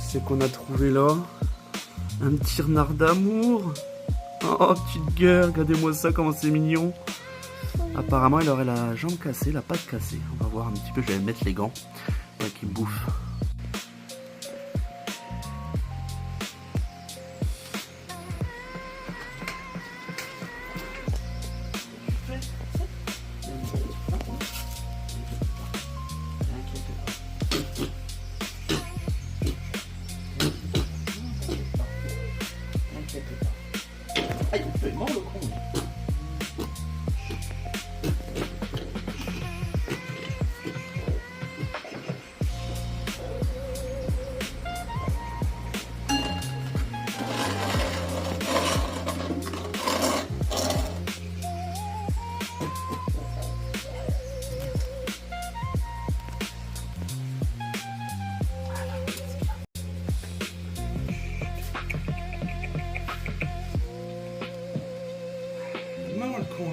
c'est qu'on a trouvé là? Un petit renard d'amour. Oh, petite gueule, regardez-moi ça, comment c'est mignon. Apparemment, il aurait la jambe cassée, la patte cassée. On va voir un petit peu, je vais mettre les gants. Ouais, qu'il me bouffe. Aïe, il mord le con. Le con.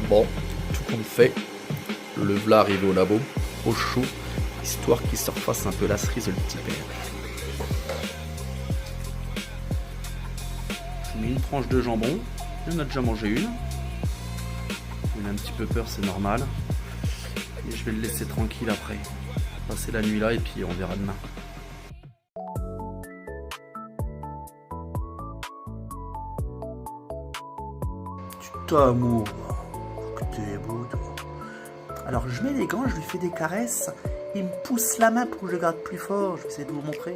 Bon, tout compte fait, le v'là arrivé au labo, au chaud, histoire qu'il se refasse un peu la cerise le petit père. Je mets une tranche de jambon, il en a déjà mangé une. Il a un petit peu peur, c'est normal. Et je vais le laisser tranquille après. Passer la nuit là et puis on verra demain. Putain, amour, que t'es beau, toi. Alors je mets les gants, je lui fais des caresses. Il me pousse la main pour que je le garde plus fort. Je vais essayer de vous montrer.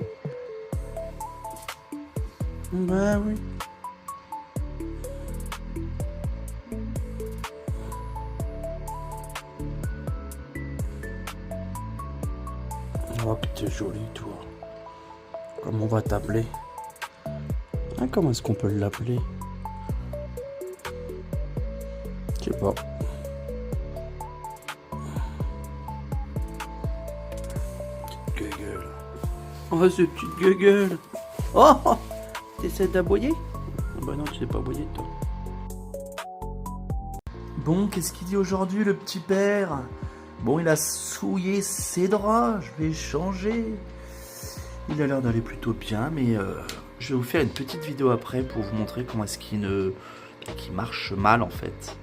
Bah oui. Oh que t'es jolie toi. Comment on va t'appeler? Hein, comment est-ce qu'on peut l'appeler? Je sais pas. Petite gueule. Oh ce petite gueule. Oh, t'essaies d'aboyer? Ah bah non, tu sais pas aboyer toi. Bon, qu'est-ce qu'il dit aujourd'hui le petit père? Bon, il a souillé ses draps, je vais changer. Il a l'air d'aller plutôt bien, mais je vais vous faire une petite vidéo après pour vous montrer comment est-ce qu'il marche mal en fait.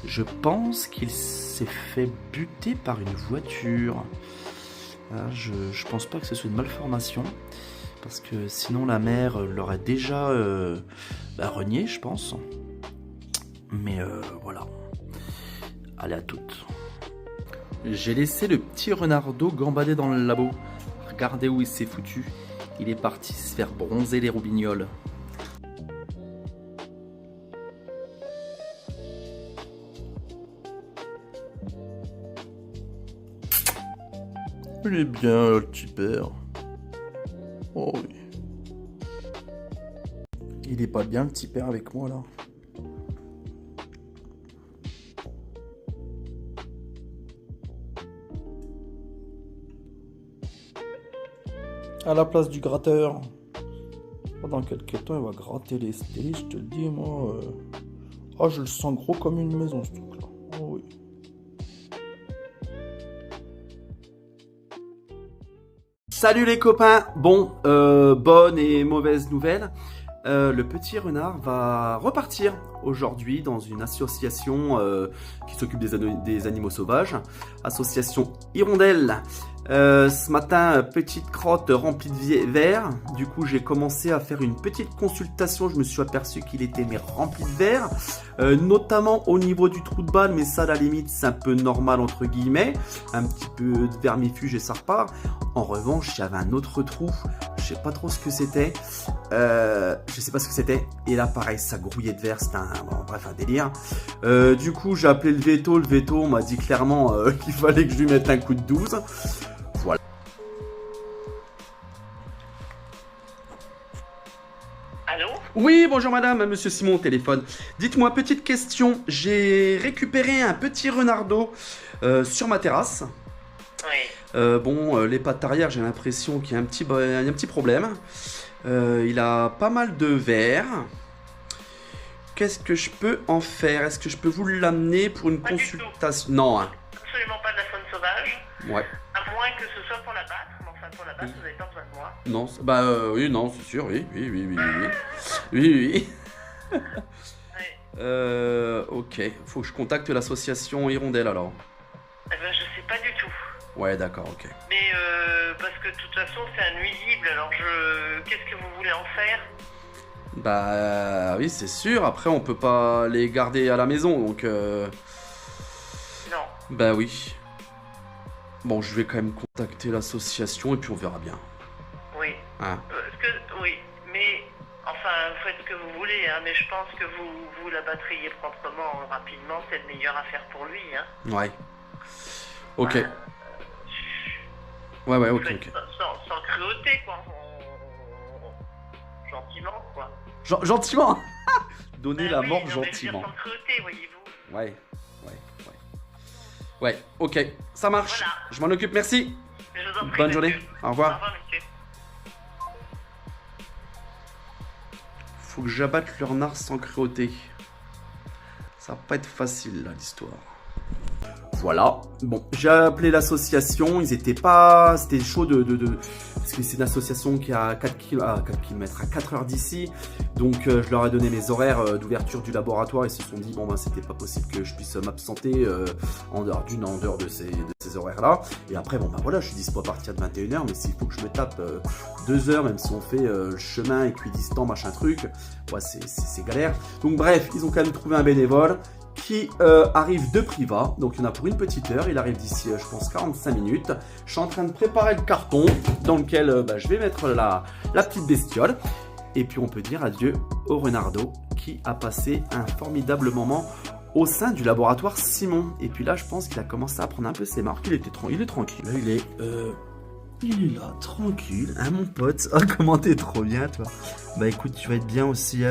Je pense qu'il s'est fait buter par une voiture. Je pense pas que ce soit une malformation, parce que sinon la mère l'aurait déjà renié, je pense. Mais voilà. Allez, à toutes. J'ai laissé le petit renardeau gambader dans le labo. Regardez où il s'est foutu. Il est parti se faire bronzer les roubignoles. Il est bien, le petit père. Oh oui. Il est pas bien le petit père avec moi là. À la place du gratteur. Pendant quelques temps, il va gratter les stélés, je te le dis, moi. Ah, je le sens gros comme une maison, ce truc-là. Oh oui. Salut les copains. Bon, bonne et mauvaise nouvelle. Le petit renard va repartir aujourd'hui dans une association qui s'occupe des animaux sauvages. Association Hirondelle. Ce matin, petite crotte remplie de verre. Du coup, j'ai commencé à faire une petite consultation. Je me suis aperçu qu'il était rempli de verre, notamment au niveau du trou de balle. Mais ça, à la limite, c'est un peu normal entre guillemets. Un petit peu de vermifuge et ça repart. En revanche, il y avait un autre trou. Je sais pas trop ce que c'était. Je sais pas ce que c'était. Et là, pareil, ça grouillait de verre. C'était un délire. Du coup, j'ai appelé le veto. Le veto, on m'a dit clairement qu'il fallait que je lui mette un coup de 12. Voilà. Allô? Oui, bonjour madame, monsieur Simon au téléphone. Dites-moi, petite question. J'ai récupéré un petit renardeau sur ma terrasse. Oui. Les pattes arrière, j'ai l'impression qu'il y a un petit problème. Il a pas mal de verre. Qu'est-ce que je peux en faire? Est-ce que je peux vous l'amener pour une consultation? Non, hein. Absolument pas de la faune sauvage. Ouais. À moins que ce soit pour la battre. Mais enfin, pour la battre, vous n'avez pas besoin de moi. Non, oui, non, c'est sûr, oui. Oui. Ouais. Ok, faut que je contacte l'association Hirondelle alors. Eh ben, je sais pas du tout. Ouais, d'accord, ok. Mais parce que de toute façon, c'est un nuisible. Alors, qu'est-ce que vous voulez en faire? Bah oui, c'est sûr, après on peut pas les garder à la maison, donc... Non. Bah oui. Bon, je vais quand même contacter l'association et puis on verra bien. Oui. Hein. Oui, mais... Enfin, faites ce que vous voulez, hein, mais je pense que vous la battriez proprement, rapidement, c'est le meilleur à faire pour lui, hein. Ouais. Ok. Ouais, ok. Sans cruauté, quoi. Gentiment, quoi. Gentiment. Donner la mort non, mais je veux dire gentiment. sans cruauté, voyez-vous. Ouais, ok, ça marche. Voilà. Je m'en occupe, merci. Je vous en prie, Bonne journée, monsieur. au revoir. Au revoir, monsieur. Faut que j'abatte le renard sans cruauté. Ça va pas être facile là l'histoire. Voilà, bon, j'ai appelé l'association, ils étaient pas... C'était chaud parce que c'est une association qui est à 4 km, à 4 heures d'ici. Donc je leur ai donné mes horaires d'ouverture du laboratoire. Ils se sont dit, bon ben c'était pas possible que je puisse m'absenter en dehors de ces horaires-là. Et après, bon ben voilà, je suis dispo à partir de 21h, mais s'il faut que je me tape 2 heures, même si on fait le chemin équidistant, machin truc, ouais, c'est galère. Donc bref, ils ont quand même trouvé un bénévole qui arrive de Privas, donc il y en a pour une petite heure, il arrive d'ici je pense 45 minutes. Je suis en train de préparer le carton dans lequel je vais mettre la petite bestiole, et puis on peut dire adieu au renardo qui a passé un formidable moment au sein du laboratoire Simon. Et puis là je pense qu'il a commencé à prendre un peu ses marques, il est tranquille, il est là, tranquille, hein mon pote. Oh, comment t'es trop bien toi. Bah écoute, tu vas être bien aussi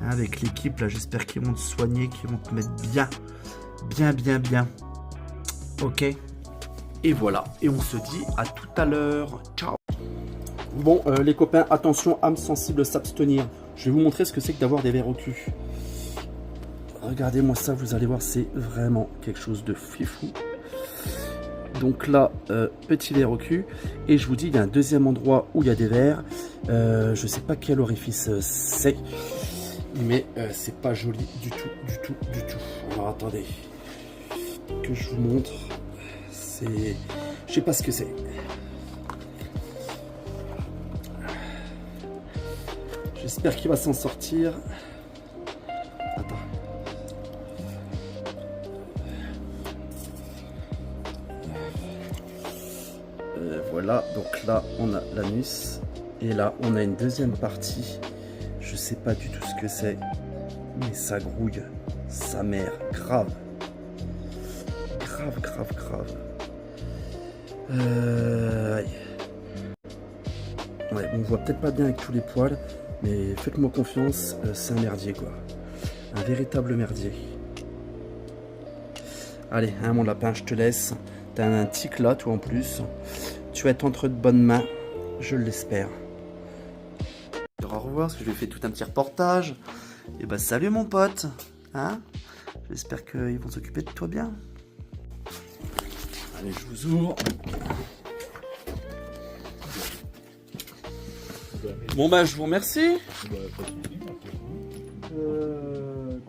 avec l'équipe là, j'espère qu'ils vont te soigner, qu'ils vont te mettre bien. Ok. Et voilà, et on se dit à tout à l'heure. Ciao. Bon les copains, attention, âme sensible, s'abstenir. Je vais vous montrer ce que c'est que d'avoir des verres au cul. Regardez-moi ça, vous allez voir, c'est vraiment quelque chose de fifou. Donc là, petit verre au cul. Et je vous dis, il y a un deuxième endroit où il y a des verres. Je sais pas quel orifice c'est. Mais c'est pas joli du tout. Alors attendez, que je vous montre. C'est... Je sais pas ce que c'est. J'espère qu'il va s'en sortir. Attends. Voilà, donc là on a l'anus. Et là on a une deuxième partie. Je sais pas du tout ce que c'est, mais ça grouille, sa mère, grave. Ouais, on voit peut-être pas bien avec tous les poils, mais faites-moi confiance, c'est un merdier quoi. Un véritable merdier. Allez, hein, mon lapin, je te laisse. T'as un tic là, toi en plus. Tu vas être entre de bonnes mains, je l'espère. Au revoir, parce que je lui ai fait tout un petit reportage. Et bah salut mon pote, hein. J'espère qu'ils vont s'occuper de toi bien. Allez, je vous ouvre. Bon bah je vous remercie.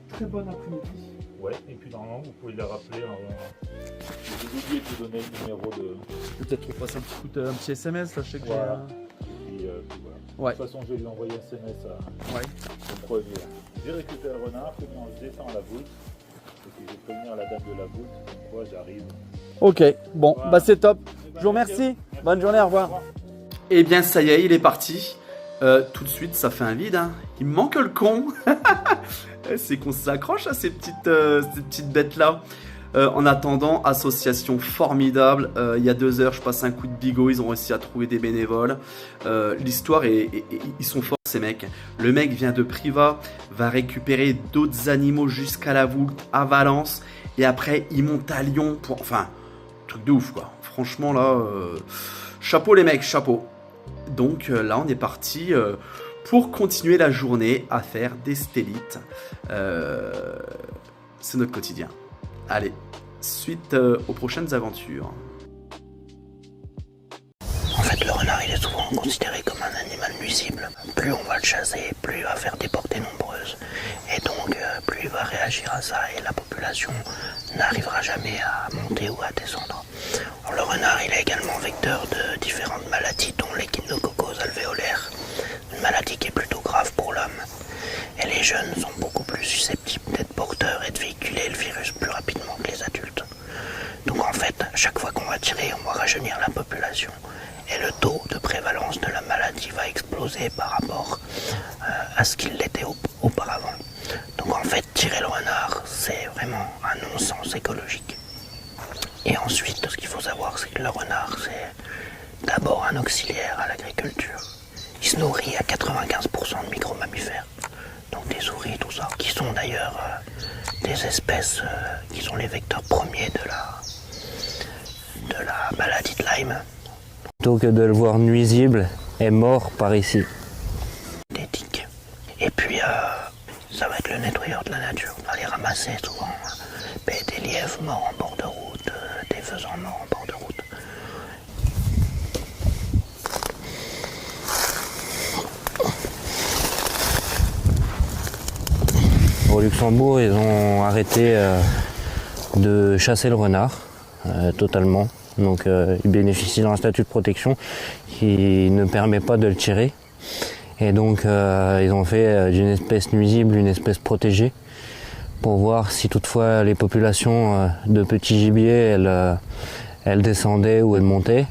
Très bon après-midi. Ouais, et puis normalement vous pouvez la rappeler. J'ai oublié de vous donner le numéro de... Peut-être qu'on passe un petit SMS là, je sais que voilà. j'ai... Puis voilà. Ouais. De toute façon, je vais lui envoyer un SMS Ouais. pour prévenir. J'ai récupéré le renard, maintenant je descends la voûte. Et puis je vais prévenir la dame de la voûte, comme quoi j'arrive. Ok, bon, Voilà. bah c'est top. Et Je vous merci. remercie. Bonne journée, au revoir. Eh bien, ça y est, il est parti. Tout de suite, ça fait un vide. Hein. Il me manque le con. C'est qu'on s'accroche à ces petites bêtes-là. En attendant, association formidable. Il y a 2 heures, je passe un coup de bigot. Ils ont réussi à trouver des bénévoles. L'histoire ils sont forts, ces mecs. Le mec vient de Privas, va récupérer d'autres animaux jusqu'à la voûte à Valence. Et après, il monte à Lyon pour... Enfin, truc de ouf, quoi. Franchement là, chapeau les mecs, chapeau. Donc là on est parti pour continuer la journée à faire des stélites. C'est notre quotidien. Allez, suite aux prochaines aventures. En fait, le renard, il est souvent considéré comme un animal nuisible. Plus on va le chasser, plus il va faire des portées nombreuses. Et donc, plus il va réagir à ça et la population n'arrivera jamais à monter ou à descendre. Alors, le renard, il est également vecteur de différentes maladies, dont l'échinococose alvéolaire, une maladie qui est plutôt grave pour l'homme. Et les jeunes sont beaucoup plus susceptibles d'être porteurs et de véhiculer le virus plus rapidement que les adultes. Donc en fait, chaque fois qu'on va tirer, on va rajeunir la population. Et le taux de prévalence de la maladie va exploser par rapport à ce qu'il l'était auparavant. Donc en fait, tirer le renard, c'est vraiment un non-sens écologique. Et ensuite, ce qu'il faut savoir, c'est que le renard, c'est d'abord un auxiliaire à l'agriculture. Il se nourrit à 95% de micro-mammifères, donc des souris, tout ça, qui sont d'ailleurs des espèces qui sont les vecteurs premiers de la maladie de Lyme. Plutôt que de le voir nuisible et mort par ici. Des tiques. Et puis, ça va être le nettoyeur de la nature. On va aller ramasser souvent des lièvres morts en bord de route, des faisans morts en bord de route. Au Luxembourg, ils ont arrêté de chasser le renard totalement. Donc il bénéficie d'un statut de protection qui ne permet pas de le tirer. Et donc ils ont fait d'une espèce nuisible une espèce protégée pour voir si toutefois les populations de petits gibiers elles descendaient ou elles montaient.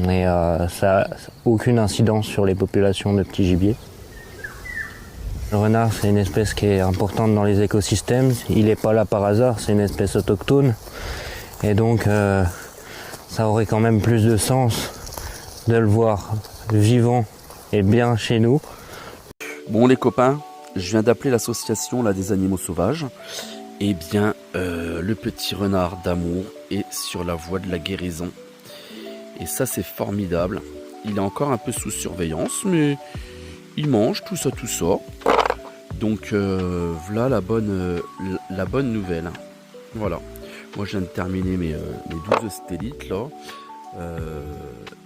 Et ça n'a aucune incidence sur les populations de petits gibiers. Le renard, c'est une espèce qui est importante dans les écosystèmes. Il n'est pas là par hasard, c'est une espèce autochtone. Et donc ça aurait quand même plus de sens de le voir vivant et bien chez nous. Bon les copains, je viens d'appeler l'association là, des animaux sauvages. Eh bien, le petit renard d'amour est sur la voie de la guérison. Et ça c'est formidable. Il est encore un peu sous surveillance, mais il mange, tout ça. Donc voilà la bonne nouvelle. Voilà. Moi je viens de terminer mes 12 stélites là.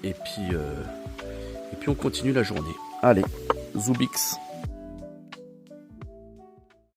Et puis on continue la journée. Allez, Zoubix.